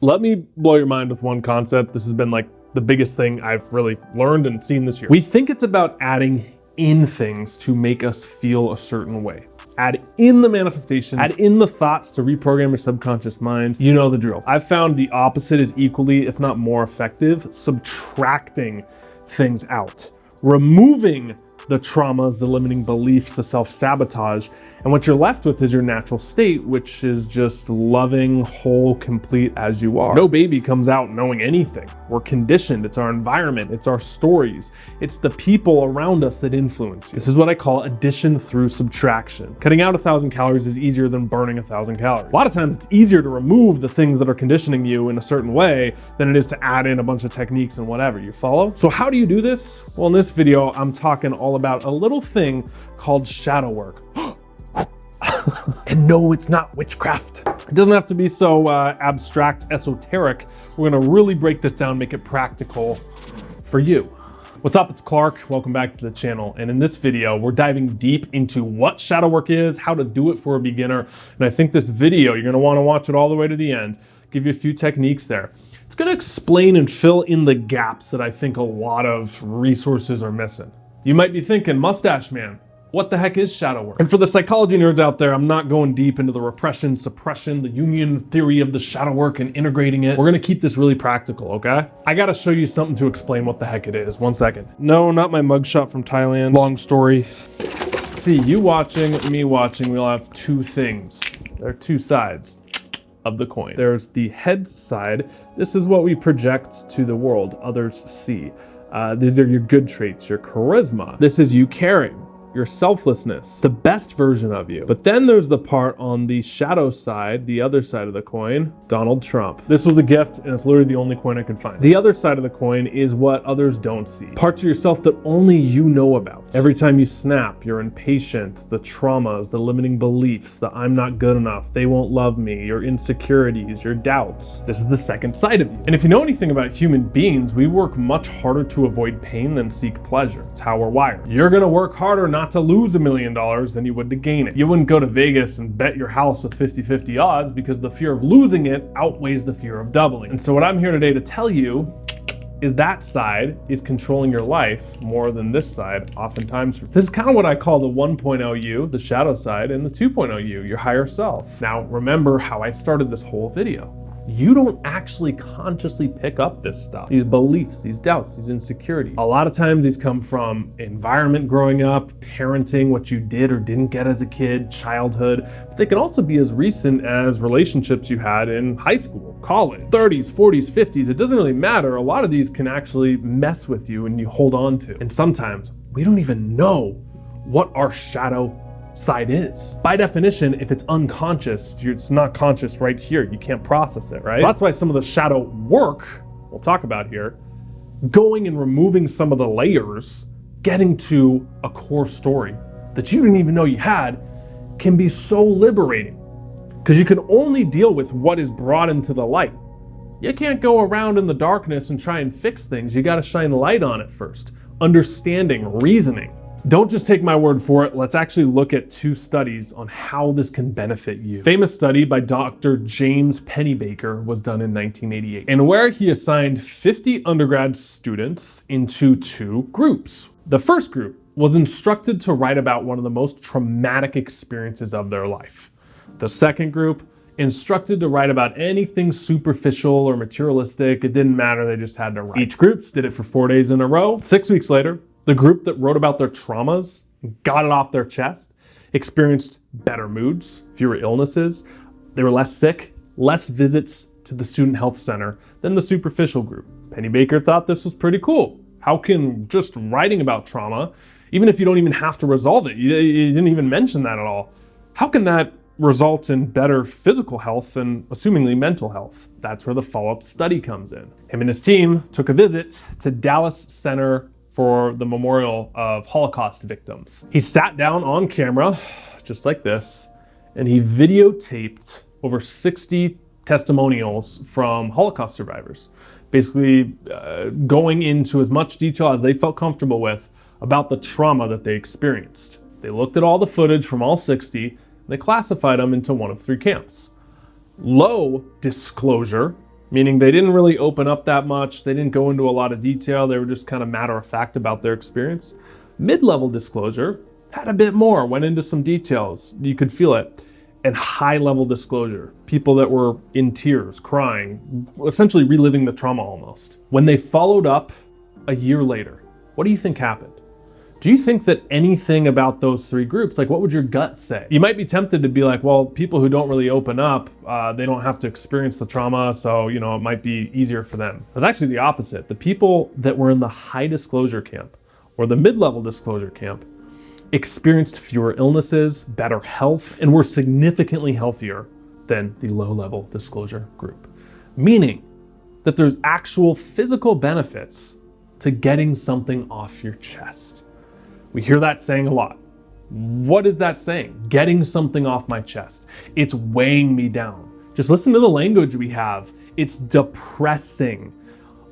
Let me blow your mind with one concept. This has been like the biggest thing I've really learned and seen this year. We think it's about adding in things to make us feel a certain way. Add in the manifestations, add in the thoughts to reprogram your subconscious mind. You know the drill. I've found the opposite is equally, if not more effective, subtracting things out, removing the traumas, the limiting beliefs, the self-sabotage, and what you're left with is your natural state, which is just loving, whole, complete as you are. No baby comes out knowing anything. We're conditioned. It's our environment. It's our stories. It's the people around us that influence you. This is what I call addition through subtraction. Cutting out 1,000 calories is easier than burning 1,000 calories. A lot of times it's easier to remove the things that are conditioning you in a certain way than it is to add in a bunch of techniques and whatever. You follow? So how do you do this? Well, in this video, I'm talking all about a little thing called shadow work. And no, it's not witchcraft. It doesn't have to be so abstract, esoteric. We're gonna really break this down, make it practical for you. What's up, it's Clark. Welcome back to the channel. And in this video, we're diving deep into what shadow work is, how to do it for a beginner. And I think this video, you're gonna wanna watch it all the way to the end, give you a few techniques there. It's gonna explain and fill in the gaps that I think a lot of resources are missing. You might be thinking, Mustache Man, what the heck is shadow work? And for the psychology nerds out there, I'm not going deep into the repression, suppression, the Jungian theory of the shadow work and integrating it. We're gonna keep this really practical, okay? I gotta show you something to explain what the heck it is. 1 second. No, not my mugshot from Thailand. Long story. See, you watching, me watching, we'll have two things. There are two sides of the coin. There's the head side. This is what we project to the world, others see. These are your good traits, your charisma. This is you caring, your selflessness, the best version of you. But then there's the part on the shadow side, the other side of the coin, Donald Trump. This was a gift and it's literally the only coin I could find. The other side of the coin is what others don't see. Parts of yourself that only you know about. Every time you snap, you're impatient, the traumas, the limiting beliefs, the I'm not good enough, they won't love me, your insecurities, your doubts. This is the second side of you. And if you know anything about human beings, we work much harder to avoid pain than seek pleasure. It's how we're wired. You're gonna work harder not to lose $1 million than you would to gain it. You wouldn't go to Vegas and bet your house with 50-50 odds because the fear of losing it outweighs the fear of doubling. And so what I'm here today to tell you is that side is controlling your life more than this side oftentimes. This is kind of what I call the 1.0 you, the shadow side, and the 2.0 you, your higher self. Now remember how I started this whole video. You don't actually consciously pick up this stuff. These beliefs, these doubts, these insecurities. A lot of times these come from environment growing up, parenting, what you did or didn't get as a kid, childhood. But they can also be as recent as relationships you had in high school, college, 30s, 40s, 50s. It doesn't really matter. A lot of these can actually mess with you and you hold on to. And sometimes we don't even know what our shadow side is. By definition, if it's unconscious, it's not conscious right here. You can't process it, right? So that's why some of the shadow work we'll talk about here, going and removing some of the layers, getting to a core story that you didn't even know you had, can be so liberating because you can only deal with what is brought into the light. You can't go around in the darkness and try and fix things. You got to shine light on it first. Understanding, reasoning. Don't just take my word for it. Let's actually look at two studies on how this can benefit you. Famous study by Dr. James Pennebaker was done in 1988, and where he assigned 50 undergrad students into two groups. The first group was instructed to write about one of the most traumatic experiences of their life. The second group instructed to write about anything superficial or materialistic. It didn't matter, they just had to write. Each group did it for 4 days in a row. 6 weeks later, the group that wrote about their traumas, got it off their chest, experienced better moods, fewer illnesses, they were less sick, less visits to the student health center than the superficial group. Pennebaker thought this was pretty cool. How can just writing about trauma, even if you don't even have to resolve it, you didn't even mention that at all, how can that result in better physical health and assumingly mental health? That's where the follow-up study comes in. Him and his team took a visit to Dallas Center for the Memorial of Holocaust Victims. He sat down on camera, just like this, and he videotaped over 60 testimonials from Holocaust survivors, basically going into as much detail as they felt comfortable with about the trauma that they experienced. They looked at all the footage from all 60, and they classified them into one of three camps. Low disclosure, meaning they didn't really open up that much. They didn't go into a lot of detail. They were just kind of matter of fact about their experience. Mid-level disclosure had a bit more, went into some details. You could feel it. And high-level disclosure, people that were in tears, crying, essentially reliving the trauma almost. When they followed up a year later, what do you think happened? Do you think that anything about those three groups, like what would your gut say? You might be tempted to be like, well, people who don't really open up, they don't have to experience the trauma, so it might be easier for them. It's actually the opposite. The people that were in the high disclosure camp or the mid-level disclosure camp experienced fewer illnesses, better health, and were significantly healthier than the low-level disclosure group. Meaning that there's actual physical benefits to getting something off your chest. We hear that saying a lot. What is that saying? Getting something off my chest. It's weighing me down. Just listen to the language we have. It's depressing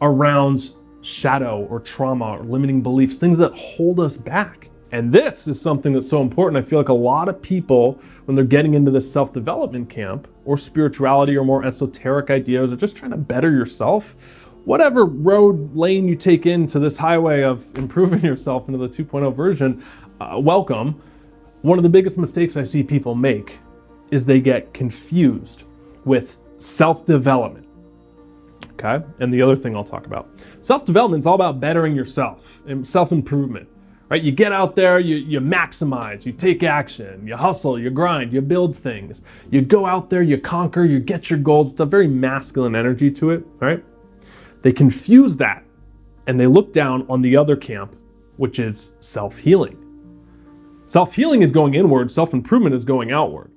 around shadow or trauma or limiting beliefs, things that hold us back. And this is something that's so important. I feel like a lot of people, when they're getting into this self-development camp or spirituality or more esoteric ideas or just trying to better yourself, whatever road lane you take into this highway of improving yourself into the 2.0 version, welcome. One of the biggest mistakes I see people make is they get confused with self-development. Okay? And the other thing I'll talk about. Self-development is all about bettering yourself and self-improvement. Right? You get out there, you maximize, you take action, you hustle, you grind, you build things. You go out there, you conquer, you get your goals. It's a very masculine energy to it, right? They confuse that and they look down on the other camp, which is self-healing. Self-healing is going inward, self-improvement is going outward.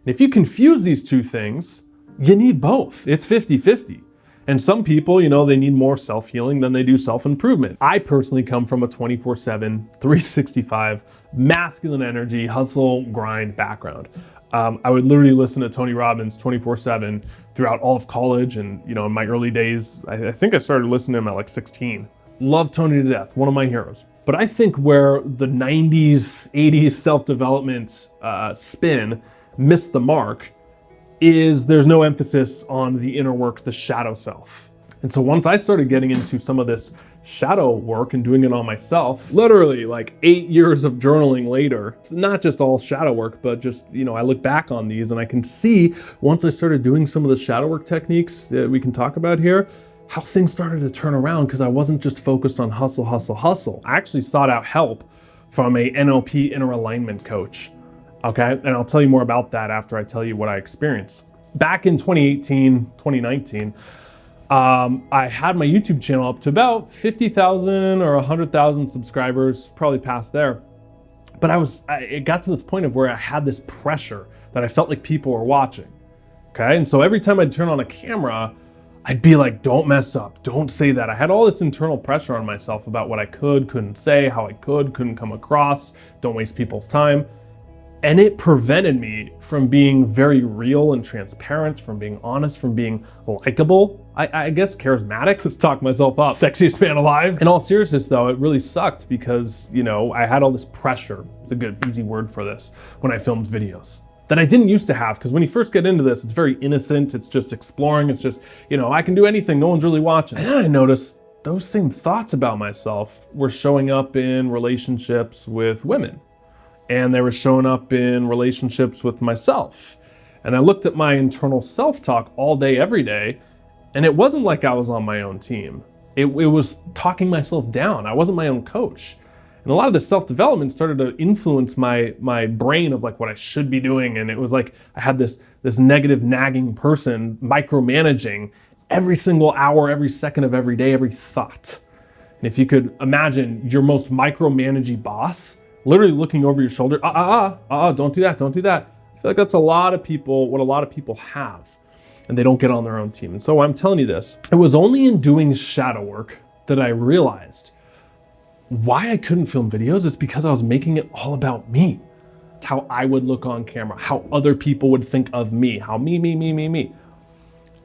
And if you confuse these two things, you need both. It's 50-50. And some people, they need more self-healing than they do self-improvement. I personally come from a 24/7, 365 masculine energy, hustle, grind background. I would literally listen to Tony Robbins 24/7 throughout all of college and, in my early days. I think I started listening to him at like 16. Love Tony to death, one of my heroes. But I think where the 90s, 80s self-development spin missed the mark is there's no emphasis on the inner work, the shadow self. And so once I started getting into some of this shadow work and doing it on myself, literally like 8 years of journaling later, not just all shadow work, but just, I look back on these and I can see once I started doing some of the shadow work techniques that we can talk about here, how things started to turn around because I wasn't just focused on hustle, hustle, hustle. I actually sought out help from a NLP inner alignment coach. Okay, and I'll tell you more about that after I tell you what I experienced. Back in 2018, 2019, I had my YouTube channel up to about 50,000 or 100,000 subscribers, probably past there. But it got to this point of where I had this pressure that I felt like people were watching. Okay, and so every time I'd turn on a camera, I'd be like, don't mess up, don't say that. I had all this internal pressure on myself about what I couldn't say, how I couldn't come across, don't waste people's time. And it prevented me from being very real and transparent, from being honest, from being likable. I guess charismatic, let's talk myself up. Sexiest man alive. In all seriousness though, it really sucked because, I had all this pressure. It's a good, easy word for this when I filmed videos that I didn't used to have. Because when you first get into this, it's very innocent. It's just exploring. It's just, I can do anything. No one's really watching. And then I noticed those same thoughts about myself were showing up in relationships with women. And they were showing up in relationships with myself. And I looked at my internal self-talk all day, every day, and it wasn't like I was on my own team. It was talking myself down. I wasn't my own coach. And a lot of the self-development started to influence my brain of like what I should be doing. And it was like I had this negative nagging person micromanaging every single hour, every second of every day, every thought. And if you could imagine your most micromanaging boss literally looking over your shoulder, don't do that, don't do that. I feel like that's what a lot of people have, and they don't get on their own team. And so I'm telling you this, it was only in doing shadow work that I realized why I couldn't film videos is because I was making it all about me. How I would look on camera, how other people would think of me, how me.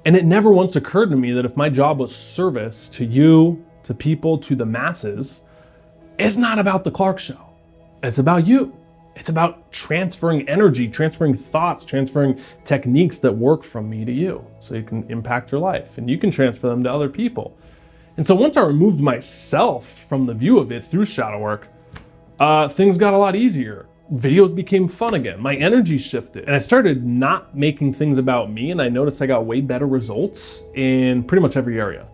And it never once occurred to me that if my job was service to you, to people, to the masses, it's not about the Clark Show. It's about you. It's about transferring energy, transferring thoughts, transferring techniques that work from me to you so you can impact your life and you can transfer them to other people. And so once I removed myself from the view of it through shadow work, things got a lot easier. Videos became fun again. My energy shifted and I started not making things about me, and I noticed I got way better results in pretty much every area.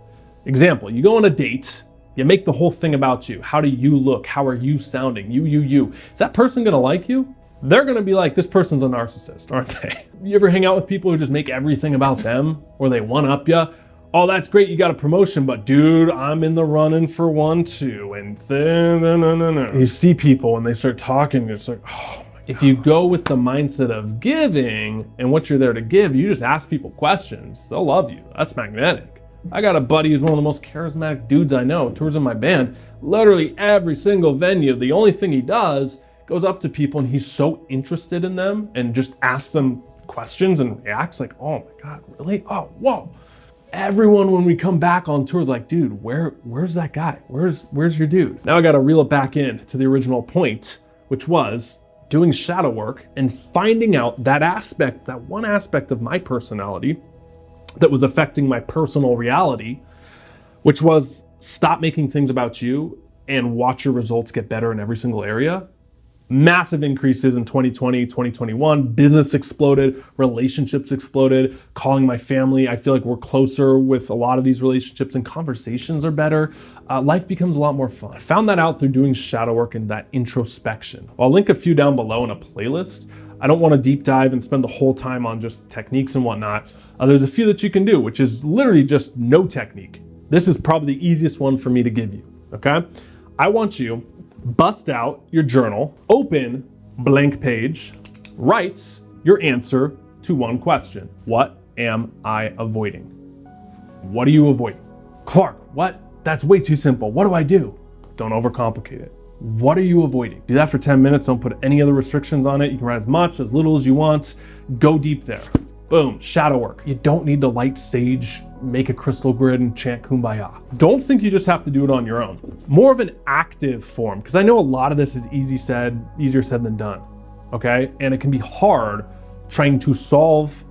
Example, you go on a date, you make the whole thing about you. How do you look? How are you sounding? You. Is that person gonna like you? They're gonna be like, this person's a narcissist, aren't they? You ever hang out with people who just make everything about them, or they one-up you? Oh, that's great, you got a promotion, but dude, I'm in the running for one too, and no. You see people when they start talking, it's like, oh my God. If you go with the mindset of giving and what you're there to give, you just ask people questions, they'll love you. That's magnetic. I got a buddy who's one of the most charismatic dudes I know, tours in my band, literally every single venue. The only thing he does, goes up to people and he's so interested in them and just asks them questions and reacts like, oh my God, really? Oh, whoa. Everyone, when we come back on tour, like, dude, where's that guy? Where's your dude? Now I got to reel it back in to the original point, which was doing shadow work and finding out that aspect, that one aspect of my personality that was affecting my personal reality, which was stop making things about you and watch your results get better in every single area. Massive increases in 2020, 2021, business exploded, relationships exploded, calling my family. I feel like we're closer with a lot of these relationships and conversations are better. Life becomes a lot more fun. I found that out through doing shadow work and that introspection. I'll link a few down below in a playlist. I don't want to deep dive and spend the whole time on just techniques and whatnot. There's a few that you can do, which is literally just no technique. This is probably the easiest one for me to give you, okay? I want you bust out your journal, open blank page, write your answer to one question. What am I avoiding? What are you avoiding? Clark, what? That's way too simple. What do I do? Don't overcomplicate it. What are you avoiding? Do that for 10 minutes. Don't put any other restrictions on it. You can write as much, as little as you want. Go deep there. Boom, shadow work. You don't need to light sage, make a crystal grid, and chant kumbaya. Don't think you just have to do it on your own. More of an active form, because I know a lot of this is easier said than done, okay? And it can be hard trying to solve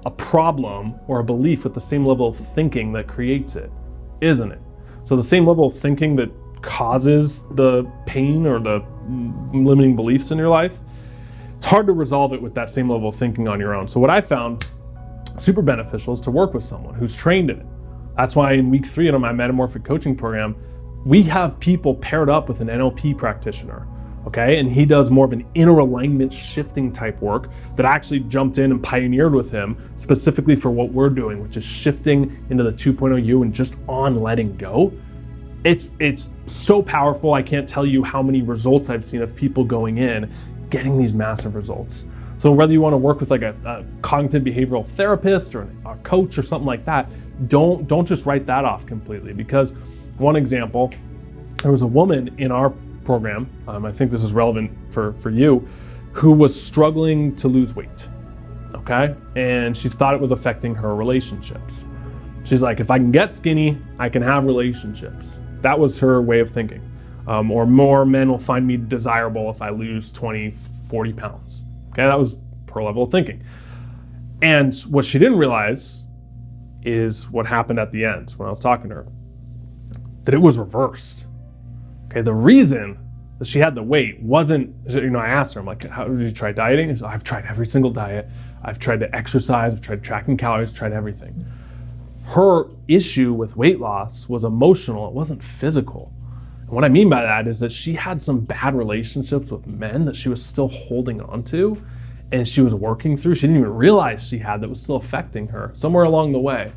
a problem or a belief with the same level of thinking that creates it, isn't it? So the same level of thinking that causes the pain or the limiting beliefs in your life, it's hard to resolve it with that same level of thinking on your own. So what I found super beneficial is to work with someone who's trained in it. That's why in week 3 of my metamorphic coaching program, we have people paired up with an NLP practitioner, okay? And he does more of an inner alignment shifting type work that I actually jumped in and pioneered with him specifically for what we're doing, which is shifting into the 2.0 you and just on letting go. It's so powerful. I can't tell you how many results I've seen of people going in, getting these massive results. So whether you want to work with like a cognitive behavioral therapist or a coach or something like that, don't just write that off completely. Because one example, there was a woman in our program, I think this is relevant for you, who was struggling to lose weight, okay? And she thought it was affecting her relationships. She's like, if I can get skinny, I can have relationships. That was her way of thinking. Or more men will find me desirable if I lose 20, 40 pounds. Okay, that was her level of thinking. And what she didn't realize is what happened at the end when I was talking to her, that it was reversed. Okay, the reason that she had the weight wasn't, I asked her, I'm like, how did you try dieting? She's like, I've tried every single diet. I've tried to exercise, I've tried tracking calories, tried everything. Her issue with weight loss was emotional, it wasn't physical. And what I mean by that is that she had some bad relationships with men that she was still holding on to and she was working through. She didn't even realize she had that was still affecting her somewhere along the way.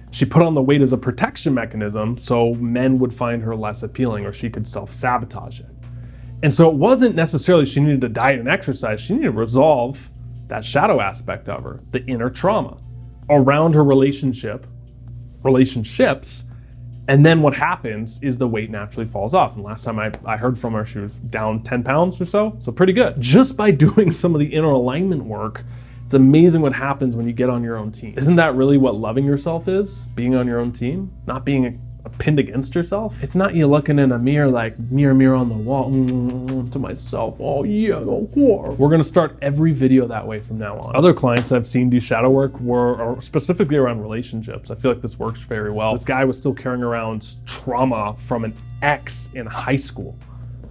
She put on the weight as a protection mechanism so men would find her less appealing or she could self-sabotage it. And so it wasn't necessarily she needed to diet and exercise, she needed to resolve that shadow aspect of her, the inner trauma around her relationships, and then what happens is the weight naturally falls off. And last time I heard from her, she was down 10 pounds or so pretty good. Just by doing some of the inner alignment work, it's amazing what happens when you get on your own team. Isn't that really what loving yourself is? Being on your own team? Not being pinned against yourself. It's not you looking in a mirror like, mirror on the wall, to myself, oh yeah, oh, we're gonna start every video that way from now on. Other clients I've seen do shadow work were specifically around relationships. I feel like this works very well. This guy was still carrying around trauma from an ex in high school,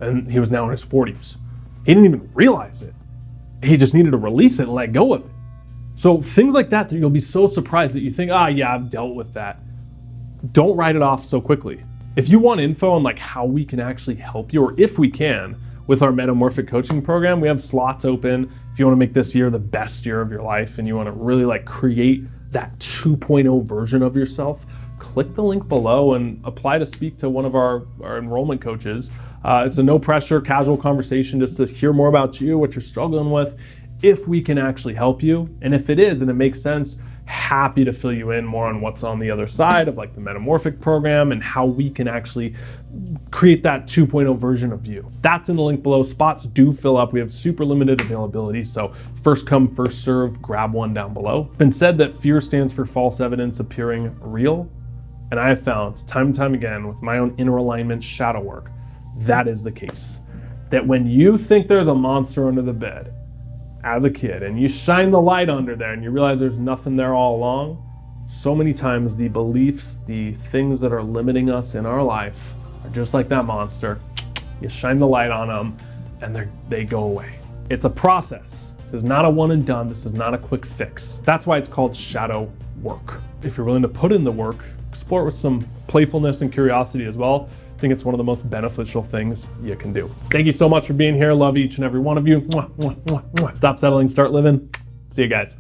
and he was now in his 40s. He didn't even realize it. He just needed to release it and let go of it. So things like that you'll be so surprised that you think, yeah, I've dealt with that. Don't write it off so quickly. If you want info on like how we can actually help you, or if we can, with our metamorphic coaching program, we have slots open. If you want to make this year the best year of your life and you want to really like create that 2.0 version of yourself, click the link below and apply to speak to one of our enrollment coaches. It's a no pressure, casual conversation just to hear more about you, what you're struggling with, if we can actually help you. And if it is and it makes sense, happy to fill you in more on what's on the other side of like the metamorphic program and how we can actually create that 2.0 version of you. That's in the link below. Spots do fill up. We have super limited availability. So first come, first serve, grab one down below. It's been said that fear stands for false evidence appearing real. And I have found time and time again with my own inner alignment shadow work, that is the case. That when you think there's a monster under the bed as a kid and you shine the light under there and you realize there's nothing there all along, so many times the beliefs, the things that are limiting us in our life are just like that monster. You shine the light on them and they go away. It's a process. This is not a one and done. This is not a quick fix. That's why it's called shadow work. If you're willing to put in the work, explore it with some playfulness and curiosity as well. I think it's one of the most beneficial things you can do. Thank you so much for being here. Love each and every one of you. Stop settling, start living. See you guys.